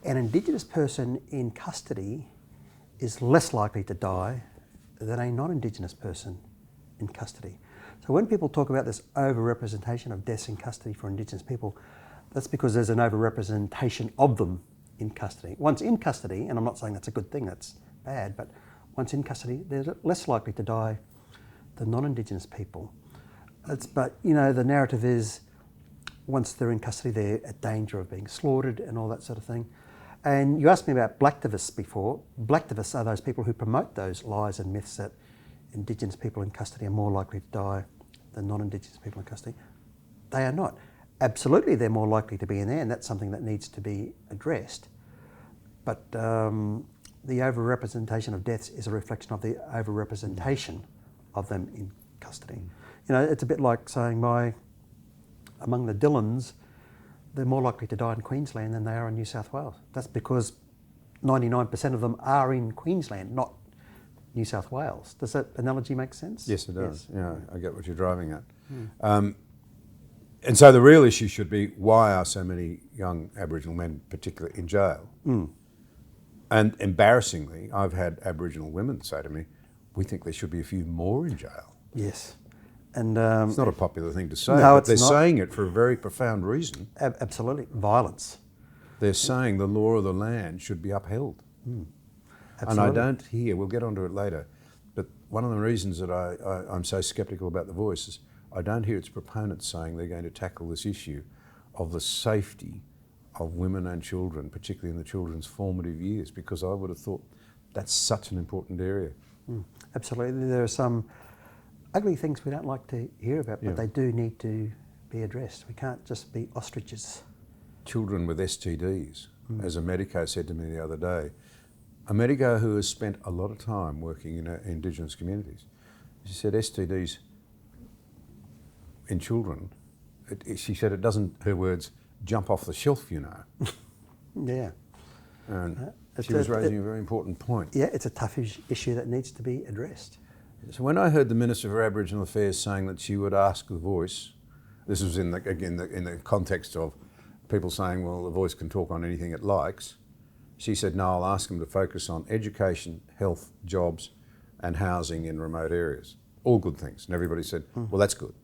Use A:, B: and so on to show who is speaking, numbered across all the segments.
A: an Indigenous person in custody is less likely to die than a non-Indigenous person in custody. So when people talk about this overrepresentation of deaths in custody for Indigenous people, that's because there's an overrepresentation of them in custody. Once in custody, and I'm not saying that's a good thing, that's bad, but once in custody, they're less likely to die than non-Indigenous people. But you know, the narrative is once they're in custody, they're at danger of being slaughtered and all that sort of thing. And you asked me about blacktivists before. Blacktivists are those people who promote those lies and myths that Indigenous people in custody are more likely to die than non-Indigenous people in custody. They are not. Absolutely, they're more likely to be in there, and that's something that needs to be addressed. But the overrepresentation of deaths is a reflection of the overrepresentation of them in custody. You know, it's a bit like saying among the Dillons, they're more likely to die in Queensland than they are in New South Wales. That's because 99% of them are in Queensland, not New South Wales. Does that analogy make sense?
B: Yes, it does.
A: Yes.
B: Yeah, I get what you're driving at. And so the real issue should be, why are so many young Aboriginal men, particularly, in jail? And embarrassingly, I've had Aboriginal women say to me, we think there should be a few more in jail.
A: Yes. And
B: it's not a popular thing to say,
A: no,
B: but
A: it's
B: they're
A: not.
B: saying it for a very profound reason.
A: Absolutely. Violence.
B: They're saying the law of the land should be upheld. And I don't hear, we'll get onto it later, but one of the reasons that I'm so sceptical about The Voice is I don't hear its proponents saying they're going to tackle this issue of the safety of women and children, particularly in the children's formative years, because I would have thought that's such an important area.
A: Absolutely. There are some ugly things we don't like to hear about, but they do need to be addressed. We can't just be ostriches.
B: Children with STDs, as a medico said to me the other day, a medico who has spent a lot of time working in Indigenous communities, she said STDs in children, she said it doesn't, her words, jump off the shelf, you know.
A: Yeah.
B: And she was raising a very important point.
A: Yeah, it's a tough issue that needs to be addressed.
B: So when I heard the Minister for Aboriginal Affairs saying that she would ask The Voice, this was in the context of people saying, well, The Voice can talk on anything it likes. She said, no, I'll ask them to focus on education, health, jobs, and housing in remote areas. All good things. And everybody said, well, that's good.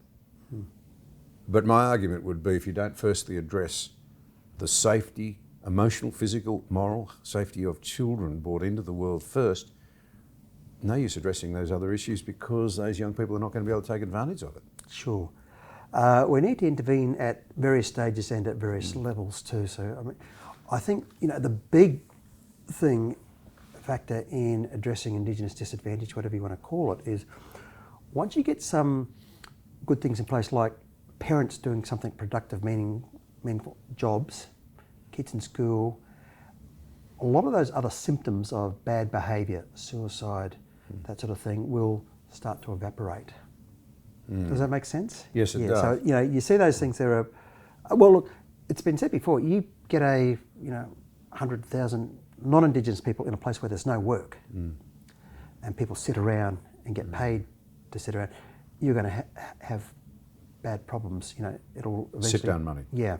B: But my argument would be, if you don't firstly address the safety, emotional, physical, moral safety of children brought into the world first, no use addressing those other issues, because those young people are not going to be able to take advantage of it.
A: Sure. We need to intervene at various stages and at various levels too. So, I mean, I think, you know, the big factor in addressing Indigenous disadvantage, whatever you want to call it, is once you get some good things in place, like parents doing something productive, meaningful jobs, kids in school, a lot of those other symptoms of bad behaviour, suicide, that sort of thing, will start to evaporate. Does that make sense?
B: Yes, it does.
A: So, you know, you see those things there are, well, look, it's been said before, you get 100,000 non-Indigenous people in a place where there's no work and people sit around and get paid to sit around, you're going to have bad problems. You know, it'll eventually...
B: Sit down money.
A: Yeah.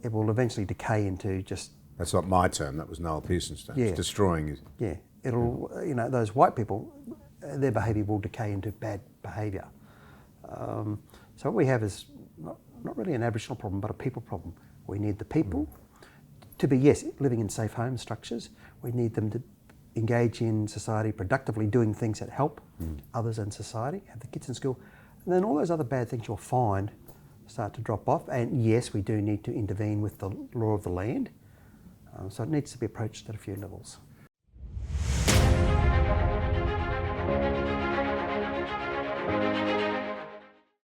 A: It will eventually decay into just...
B: That's not my term, that was Noel Pearson's term.
A: Yeah.
B: It's destroying it.
A: Yeah. It'll, you know, those white people, their behaviour will decay into bad behaviour. So what we have is not really an Aboriginal problem, but a people problem. We need the people to be, yes, living in safe home structures. We need them to engage in society productively, doing things that help others in society, have the kids in school. And then all those other bad things you'll find start to drop off. And yes, we do need to intervene with the law of the land. So it needs to be approached at a few levels.